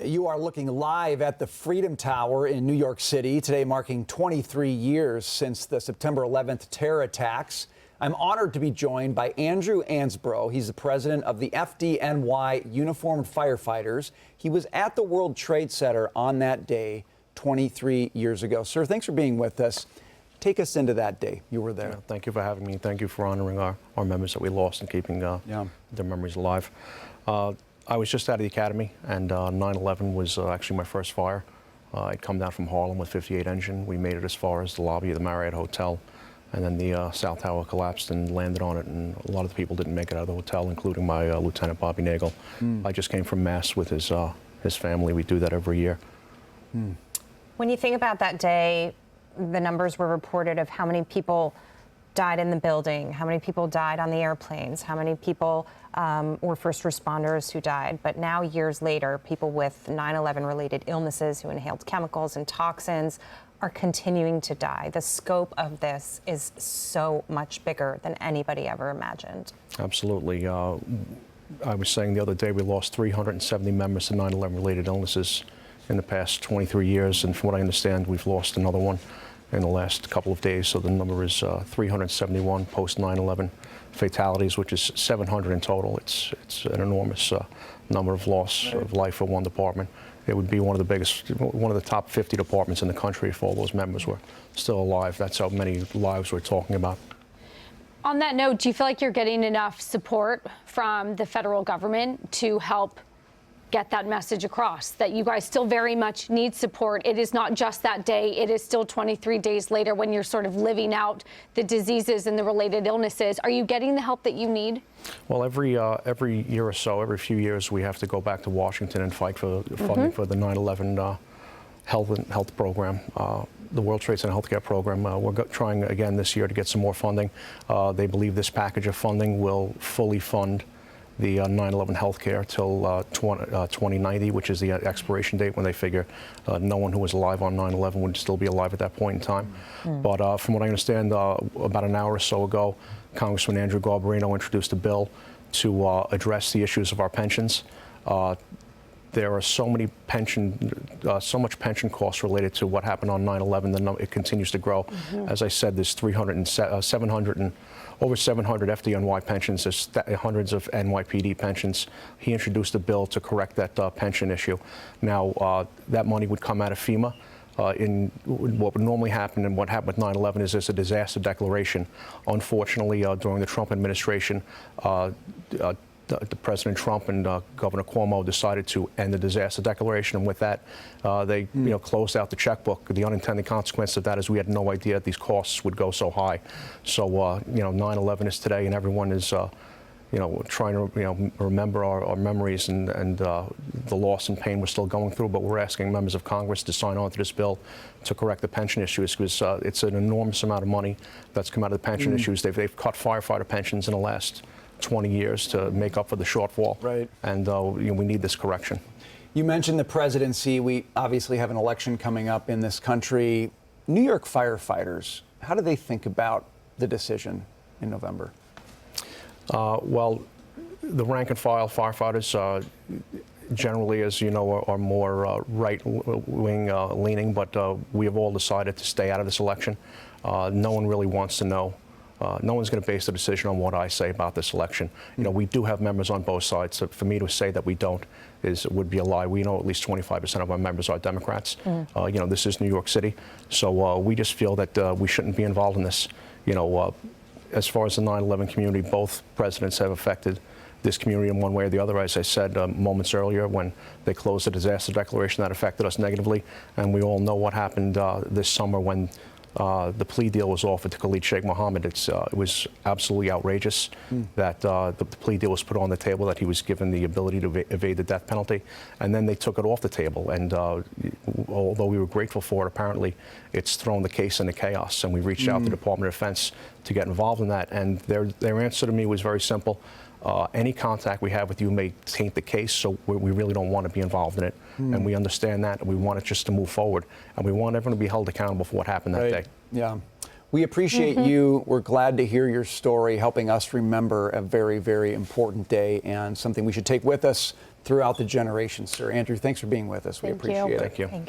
You are looking live at the Freedom Tower in New York City, today marking 23 years since the September 11th terror attacks. I'm honored to be joined by Andrew Ansboro. He's the president of the FDNY Uniformed Firefighters. He was at the World Trade Center on that day 23 years ago. Sir, thanks for being with us. Take us into that day. You were there. Yeah, thank you for having me. Thank you for honoring our members that we lost and keeping their memories alive. I was just out of the academy, and 9/11 was actually my first fire. I'd come down from Harlem with 58 engine. We made it as far as the lobby of the Marriott Hotel, and then the South Tower collapsed and landed on it, and a lot of the people didn't make it out of the hotel, including my Lieutenant Bobby Nagel. I just came from Mass with his family. We do that every year. When you think about that day, the numbers were reported of how many people died in the building, how many people died on the airplanes, how many people were first responders who died. But now, years later, people with 9/11 related illnesses who inhaled chemicals and toxins are continuing to die. The scope of this is so much bigger than anybody ever imagined. Absolutely. I was saying the other day we lost 370 members to 9/11 related illnesses in the past 23 years, and from what I understand, we've lost another one in the last couple of days. So the number is 371 post 9/11 fatalities, which is 700 in total. It's an enormous number of loss of life for one department. It would be one of the biggest, one of the top 50 departments in the country if all those members were still alive. That's how many lives we're talking about. On that note, do you feel like you're getting enough support from the federal government to help get that message across, that you guys still very much need support? It is not just that day, it is still 23 days later when you're sort of living out the diseases and the related illnesses. Are you getting the help that you need? Well, every year or so, every few years, we have to go back to Washington and fight for funding for the 9/11 health program, the World Trade Center healthcare program. We're trying again this year to get some more funding. They believe this package of funding will fully fund the 9/11 healthcare till 2090, which is the expiration date when they figure no one who was alive on 9/11 would still be alive at that point in time. But from what I understand, about an hour or so ago, Congressman Andrew Garbarino introduced a bill to address the issues of our pensions. There are so much pension costs related to what happened on 9/11. It continues to grow. As I said, there's over 700 FDNY pensions. There's hundreds of NYPD pensions. He introduced a bill to correct that pension issue. Now, that money would come out of FEMA. In what would normally happen, and what happened with 9/11 is there's a disaster declaration. Unfortunately, during the Trump administration, President Trump and Governor Cuomo decided to end the disaster declaration, and with that, they closed out the checkbook. The unintended consequence of that is we had no idea these costs would go so high. So 9/11 is today, and everyone is trying to remember our memories and the loss and pain we're still going through. But we're asking members of Congress to sign on to this bill to correct the pension issues, because it's an enormous amount of money that's come out of the pension issues. They've cut firefighter pensions in the last 20 years to make up for the shortfall. Right. And we need this correction. You mentioned the presidency. We obviously have an election coming up in this country. New York firefighters, how do they think about the decision in November? Well, the rank and file firefighters generally, as you know, are more right-wing leaning, but we have all decided to stay out of this election. No one really wants to know. No one's going to base the decision on what I say about this election. We do have members on both sides. So for me to say that we don't would be a lie. We know at least 25% of our members are Democrats. This is New York City, so we just feel that we shouldn't be involved in this. As far as the 9/11 community, both presidents have affected this community in one way or the other. As I said moments earlier, when they closed the disaster declaration, that affected us negatively, and we all know what happened this summer when the plea deal was offered to Khalid Sheikh Mohammed. It was absolutely outrageous that the plea deal was put on the table, that he was given the ability to evade the death penalty, and then they took it off the table. And although we were grateful for it, apparently it's thrown the case into chaos. And we reached out to the Department of Defense to get involved in that. And their answer to me was very simple. Any contact we have with you may taint the case, so we really don't want to be involved in it. And we understand that, and we want it just to move forward. And we want everyone to be held accountable for what happened that day. Yeah. We appreciate you. We're glad to hear your story, helping us remember a very, very important day and something we should take with us throughout the generations, sir. Andrew, thanks for being with us. We Thank you. appreciate it. Thank you. Thank you.